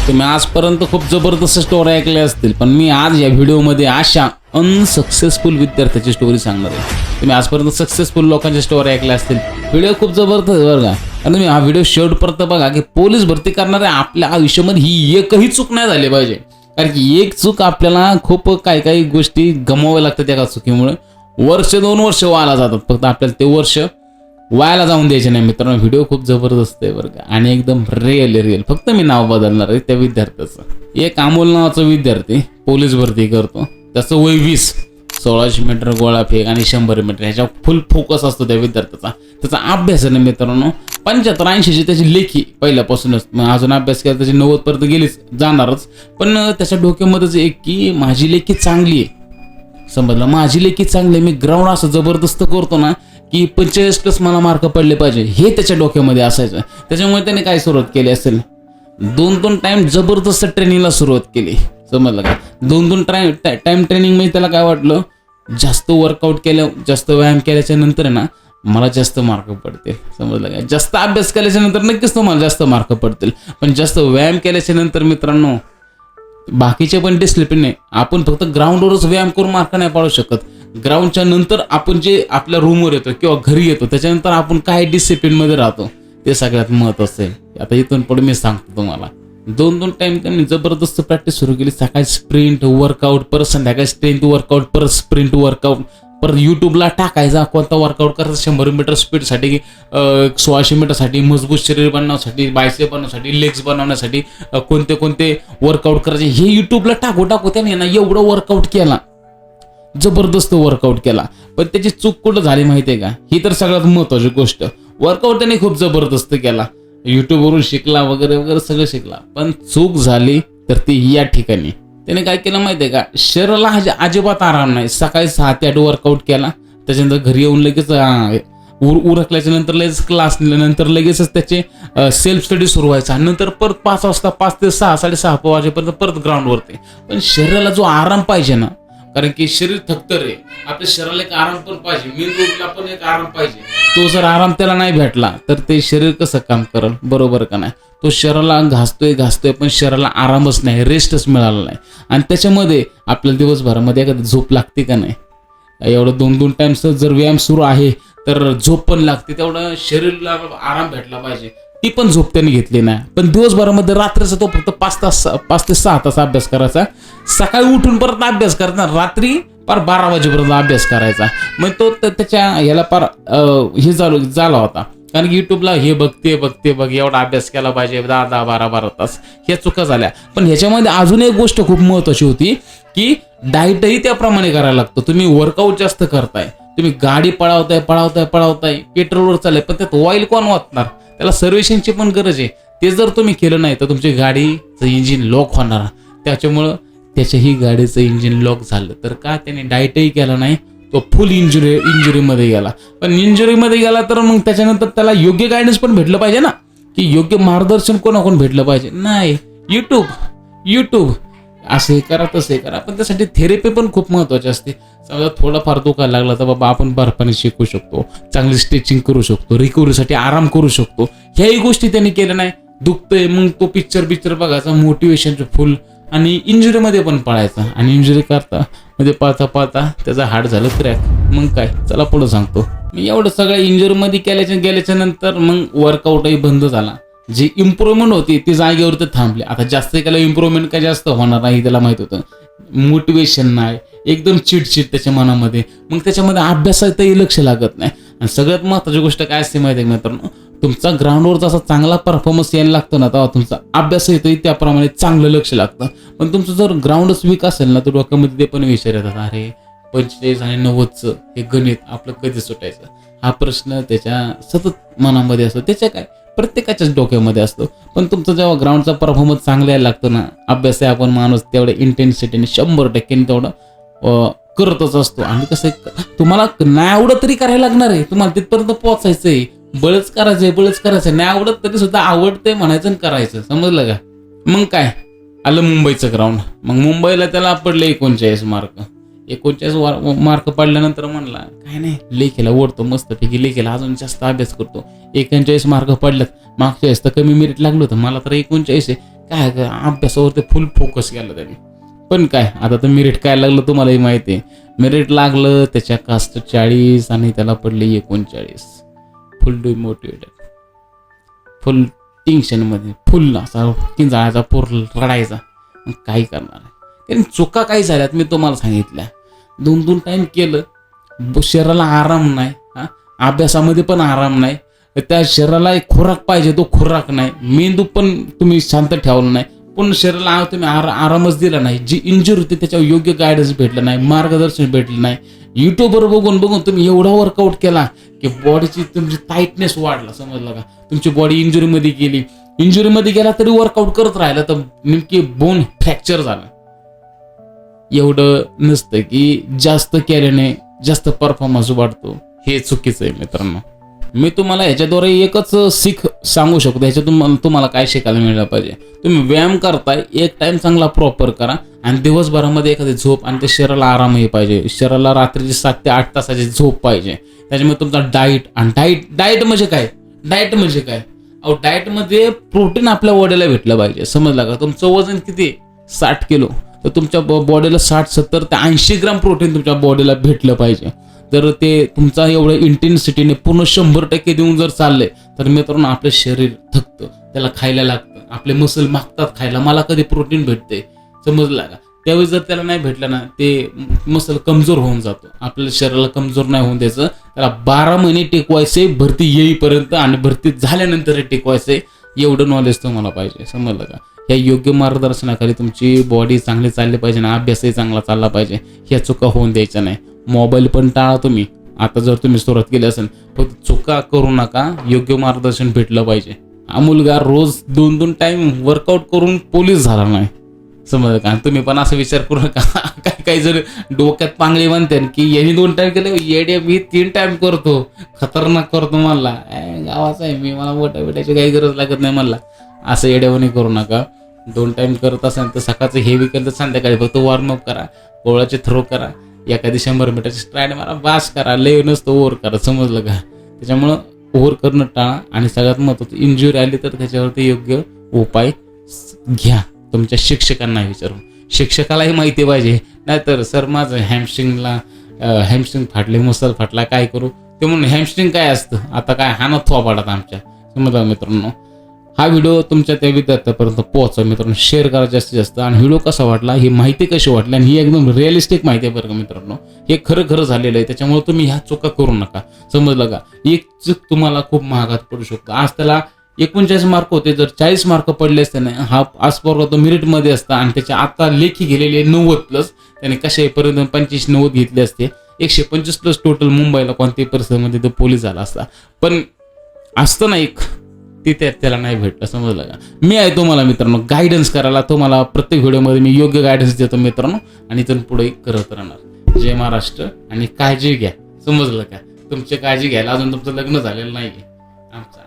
तुम्ही आजपर्यंत खूप जबरदस्त स्टोरी ऐकल्या असतील, पण मी आज या व्हिडिओमध्ये अशा अनसक्सेसफुल विद्यार्थ्याची स्टोरी सांगणार आहे. तुम्ही आजपर्यंत सक्सेसफुल लोकांची स्टोरी ऐकल्या असतील. व्हिडिओ खूप जबरदस्त आहे बरं का. आणि तुम्ही हा व्हिडिओ शेवटपर्यंत बघा की पोलीस भरती करणाऱ्या आपल्या आयुष्यामध्ये ही एकही चूक नाही झाली पाहिजे. कारण की एक चूक आपल्याला खूप काही गोष्टी गमवाव्या लागतात एका चुकीमुळे. वर्ष 2 वर्ष वाया जातात. फक्त आपल्याला ते वर्ष वायाला जाऊन द्यायचे नाही मित्रांनो. व्हिडिओ खूप जबरदस्त आहे बरं का आणि एकदम रिअल. फक्त मी नाव बदलणार आहे त्या विद्यार्थ्याचं. एक अमोल नावाचा विद्यार्थी पोलीस भरती करतो. त्याचं वय 20. 1600 मीटर गोळाफेक आणि 100 मीटर ह्याच्यावर फुल फोकस असतो त्या विद्यार्थ्याचा. त्याचा अभ्यास आहे ना मित्रांनो 75-80 त्याची लेखी पहिल्यापासूनच. अजून अभ्यास केला त्याची 90 पर्यंत गेलीच जाणारच. पण त्याच्या डोक्यामध्येच एक की माझी लेखी चांगली आहे. समजलं, माझी लेखी चांगली आहे. मी ग्राउंड असं जबरदस्त करतो ना की 45+ मला मार्क पडले पाहिजे हे त्याच्या डोक्यामध्ये असायचं. त्याच्यामुळे त्याने काय सुरुवात केली असेल, 2 टाइम जबरदस्त ट्रेनिंगला सुरुवात केली. समजलं का. 2 टाइम ट्रेनिंग म्हणजे त्याला काय वाटलं, जास्त वर्कआउट केलं, जास्त व्यायाम केल्याच्या नंतर आहे ना मला जास्त मार्क पडतील. समजलं का. जास्त अभ्यास केल्याच्या नंतर नक्कीच तुम्हाला जास्त मार्क पडतील. पण जास्त व्यायाम केल्याच्या नंतर मित्रांनो बाकीचे पण डिसिप्लिन आहे. आपण फक्त ग्राउंडवरच व्यायाम करून मार्क नाही पाडू शकत. ग्राउंडच्या नंतर आपण जे आपल्या रूमवर येतो किंवा घरी येतो त्याच्यानंतर आपण काय डिसिप्लिनमध्ये राहतो ते सगळ्यात महत्त्वाचं आहे. आता इथून पुढे मी सांगतो तुम्हाला. 2 टाइम त्यांनी जबरदस्त प्रॅक्टिस सुरू केली. सकाळी स्प्रिंट वर्कआउट, परत संध्याकाळी स्ट्रेंथ वर्कआउट, परत स्प्रिंट वर्कआउट, परत यूट्यूबला टाकायचा कोणता वर्कआउट करायचा. 100 मीटर स्पीडसाठी, 1600 मीटरसाठी, मजबूत शरीर बनवण्यासाठी, बायसेप बनवण्यासाठी, लेग्स बनवण्यासाठी कोणते वर्कआउट करायचे हे यूट्यूबला टाकू त्याने ना एवढं वर्कआउट केला, जबरदस्त वर्कआउट केला. पण त्याची चूक कुठं झाली माहिती आहे का. ही तर सगळ्यात महत्त्वाची गोष्ट. वर्कआउट त्याने खूप जबरदस्त केला, युट्यूबवरून शिकला वगैरे सगळं शिकला. पण चूक झाली तर ती या ठिकाणी त्याने काय केलं माहिती आहे का, शरीराला अजिबात आराम नाही. सकाळी 6 ते 8 वर्कआउट केला, त्याच्यानंतर घरी येऊन लगेच उरकल्याच्या नंतर लगेच क्लास नंतर लगेचच त्याचे सेल्फ स्टडी सुरू व्हायचा. नंतर परत 5 वाजता 5 ते 6 6:30 वाजेपर्यंत परत ग्राउंडवरती. पण शरीराला जो आराम पाहिजे ना, कारण की शरीर थकतं रे, आपल्या शरीराला एक आराम पण पाहिजे, मेंदूला पण एक आराम पाहिजे. तो जर आराम त्याला नाही भेटला तर ते शरीर कसं काम करेल, बरोबर का नाही. तो शरीराला घासतोय पण शरीराला आरामच नाही, रेस्टच मिळाला नाही. आणि त्याच्यामध्ये आपल्याला दिवसभरामध्ये एखादी झोप लागते का नाही. एवढं 2 टाइम्स जर व्यायाम सुरू आहे तर झोप पण लागते. तेवढं शरीराला आराम भेटला पाहिजे, ती पण झोप त्याने घेतली नाही. पण दिवसभरामध्ये रात्रीचा तो फक्त 5 ते 6 तास अभ्यास करायचा. सकाळी उठून परत अभ्यास करायचा, रात्री पार 12 वाजेपर्यंत अभ्यास करायचा. मग तो त्याच्या याला पार हे झाला होता. कारण की युट्यूबला हे बघ एवढा अभ्यास केला पाहिजे 10 12 तास, ह्या चुका झाल्या. पण ह्याच्यामध्ये अजून एक गोष्ट खूप महत्वाची होती की डाएटही त्याप्रमाणे करायला लागतो. तुम्ही वर्कआउट जास्त करताय, तुम्ही गाडी पळवताय, पेट्रोलवर चाललाय, पण त्यात ऑइल कोण वाचणार, त्याला सर्व्हिसिंगची पण गरज आहे. ते जर तुम्ही केलं नाही तर तुमची गाडीचं इंजिन लॉक होणार. त्याच्यामुळं त्याच्याही गाडीचं इंजिन लॉक झालं तर का त्याने डाएटही केला नाही, तो फुल इंजुरीमध्ये गेला. पण इंजुरीमध्ये गेला तर मग त्याच्यानंतर त्याला योग्य गायडन्स पण भेटलं पाहिजे ना, की योग्य मार्गदर्शन कोणाकडून भेटलं पाहिजे. नाही, युट्यूब असे करा तसे करा. पण त्यासाठी थेरपी पण खूप महत्वाची असते. समजा थोडाफार दुखायला लागला तर बाबा आपण बर्फाने शिकू शकतो, चांगली स्ट्रेचिंग करू शकतो, रिकव्हरीसाठी आराम करू शकतो. ह्याही गोष्टी त्यांनी केल्या नाही. दुखतंय मग तो पिक्चर बघायचा, मोटिवेशनचं फुल, आणि इंजुरीमध्ये पण पळायचा. आणि इंजुरी करता म्हणजे पळता त्याचा हार्ट झालं क्रॅक. मग काय, चला पुढं सांगतो मी. एवढं सगळं इंजुरीमध्ये गेल्याच्या नंतर मग वर्कआउटही बंद झाला. जी इम्प्रूव्हमेंट होती ती जागेवरती थांबली. आता जास्त केलं इम्प्रूव्हमेंट काय जास्त होणार नाही त्याला माहित होतं. मोटिवेशन नाही, एकदम चिडचिड त्याच्या मनामध्ये. मग त्याच्यामध्ये अभ्यासातही लक्ष लागत नाही. आणि सगळ्यात महत्त्वाची गोष्ट काय असते माहिती आहे मित्रांनो, तुमचा ग्राउंडवर जसा चांगला परफॉर्मन्स यायला लागतो ना तेव्हा तुमचा अभ्यास येतोही त्याप्रमाणे चांगलं लक्ष लागतं. पण तुमचं जर ग्राउंडच वीक असेल ना तर डोक्यामध्ये ते पण विचार येतात, अरे 45 आणि 90चं हे गणित आपलं कधी सुटायचं, हा प्रश्न त्याच्या सतत मनामध्ये असतो. त्याच्या काय प्रत्येकाच्याच डोक्यामध्ये असतो. पण तुमचा जेव्हा ग्राउंडचा परफॉर्मन्स चांगला यायला लागतो ना, अभ्यास आहे आपण माणूस तेवढ्या इंटेन्सिटीने 100% तेवढं करतच असतो. आणि कसं तुम्हाला नाही आवडत तरी करायला लागणार आहे, तुम्हाला तिथपर्यंत पोहोचायचंय. बळच करायचंय, नाही आवडत तरी सुद्धा आवडतंय म्हणायचं आणि करायचं. समजलं का. मग काय आलं मुंबईचं ग्राउंड. मग मुंबईला त्याला पडले 39 मार्क. 39 मार्क पडल्यानंतर म्हणला काय नाही, लेखीला ओढतो मस्तपैकी, लेखीला अजून जास्त अभ्यास करतो. 41 मार्क पडल्यात. मागच्या वेळेस तर कमी मेरिट लागलं होतं मला, तर 39 आहे. काय अभ्यासावरती फुल फोकस केला त्यांनी. पण काय आता तर मेरिट काय लागलं तुम्हालाही माहिती आहे. मेरिट लागलं, त्याच्या कास्ट 40 आणि त्याला पडले 39. फुल डिमोटिवेटेड, फुल टेन्शनमध्ये, फुल असा किंजाळाचा, पोर रडायचा. काय करणार आहे, कारण चुका काही झाल्यात मी तुम्हाला सांगितल्या. 2-2 टाइम केलं, शरीराला आराम नाही, अभ्यासामध्ये पण आराम नाही, त्या शरीराला एक खुराक पाहिजे, तो खुराक नाही, मेंदू पण तुम्ही शांत ठेवला नाही, पण शरीराला तुम्ही आरामच दिला नाही. जी इंजुरी होती त्याच्यावर योग्य गायडन्स भेटलं नाही, मार्गदर्शन भेटलं नाही. युट्यूबवर बघून तुम्ही एवढा वर्कआउट केला की बॉडीची तुमची टाईटनेस वाढला, समजलं का. तुमची बॉडी इंजुरीमध्ये गेली, इंजुरीमध्ये गेला तरी वर्कआउट करत राहिला तर नेमकी बोन फ्रॅक्चर झालं. एवढं नसतं की जास्त केल्याने जास्त परफॉर्मन्स वाढतो, हे चुकीचं आहे मित्रांनो. मी तुम्हाला ह्याच्याद्वारे एकच सीख सांगू शकतो. ह्याच्यातून तुम्हाला काय शिकायला मिळालं पाहिजे. तुम्ही व्यायाम करताय, एक टाइम चांगला प्रॉपर करा आणि दिवसभरामध्ये एखादी झोप, आणि ते शरीराला आरामही पाहिजे. शरीराला रात्रीची 7 ते 8 तासाची झोप पाहिजे. त्याच्यामुळे तुमचा डाईट, आणि डाईट म्हणजे काय, डाईट म्हणजे काय, अहो डाएटमध्ये प्रोटीन आपल्या बॉडीला भेटलं पाहिजे, समजलं का. तुमचं वजन किती 60 किलो, तर तुमच्या बॉडीला 60, 70 ते 80 ग्राम प्रोटीन तुमच्या बॉडीला भेटलं पाहिजे. जर ते तुमचा एवढ्या इंटेन्सिटीने पूर्ण 100% देऊन जर चालले तर मित्रांनो आपलं शरीर थकतं, त्याला खायला लागतं, आपले मसल मागतात खायला, मला कधी प्रोटीन भेटते, समजलं का. त्यावेळी जर त्याला नाही भेटलं ना, ते मसल कमजोर होऊन जातो. आपल्या शरीराला कमजोर नाही होऊन द्यायचं, त्याला 12 महिने टिकवायचे भरती येईपर्यंत, आणि भरती झाल्यानंतर टिकवायचे. एवढं नॉलेज तुम्हाला पाहिजे, समजलं का. या योग्य मार्गदर्शनाखाली तुमची बॉडी चांगली चालली पाहिजे ना, अभ्यासही चांगला चालला पाहिजे. ह्या चुका होऊन द्यायच्या नाही. मोबाईल पण टाळा तुम्ही. आता जर तुम्ही सुरुवात केली असेल, फक्त चुका करू नका, योग्य मार्गदर्शन भेटलं पाहिजे. हा मुलगा रोज 2-2 टाइम वर्कआउट करून पोलीस झाला नाही, समजलं का. तुम्ही पण असं विचार करू नका. काही जर डोक्यात पांगळे म्हणते की यांनी 2 टाइम केले, येडे मी 3 टाइम करतो, खतरनाक करतो, म्हणला गावाचा आहे मी, मला मोठ्या भेटायची काही गरज लागत नाही म्हणला. असं येड्यावानी करू नका. 2 टाइम करत असेल तर सकाळचं हेवी केलं तर संध्याकाळी फक्त वॉर्मअप करा, गोळाचे थ्रो करा, एखादी 100 मीटरची स्ट्राईड मारा, बास करा, लय नसतं ओव्हर करा, समजलं का. त्याच्यामुळं ओव्हर करणं टाळा. आणि सगळ्यात महत्त्वाचं, इंजुरी आली तर त्याच्यावरती योग्य उपाय घ्या, तुमच्या शिक्षकांना विचारून. शिक्षकालाही माहिती पाहिजे, नाहीतर सर माझं हॅमस्ट्रिंग फाटले, मसल फाटला, काय करू. ते म्हणून हॅमस्ट्रिंग काय असतं, आता काय हा ना थोपाडात आमच्या, समजलं मित्रांनो. हा व्हिडिओ तुमच्या त्या विद्यार्थ्यापर्यंत पोहोचा मित्रांनो, शेअर करा जास्तीत जास्त. आणि व्हिडिओ कसा वाटला, ही माहिती कशी वाटली, आणि ही एकदम रिअलिस्टिक माहिती आहे बरं का मित्रांनो. हे खरं झालेलं आहे, त्याच्यामुळे तुम्ही ह्या चुका करू नका, समजलं का. एक चूक तुम्हाला खूप महागात पडू शकतो. आज त्याला 39 मार्क होते, जर 40 मार्क पडले असते ना, हा आजपर्यंत तो मेरिटमध्ये असता, आणि त्याच्या आता लेखी गेलेले 90+, त्याने कशापर्यंत 25-90 घेतले असते, 125+ टोटल मुंबईला कोणत्याही परिस्थितीमध्ये तो पोलीस झाला असता. पण असतं ना एक, तिथे त्याला नाही भेटलं, समजलं का. मी आहे तुम्हाला मित्रांनो गायडन्स करायला. तुम्हाला प्रत्येक व्हिडिओमध्ये मी योग्य गायडन्स देतो मित्रांनो, आणि इथून पुढे करत राहणार. जय महाराष्ट्र. आणि काळजी घ्या, समजलं का. तुमची काळजी घ्यायला अजून तुमचं लग्न झालेलं नाही आमचं.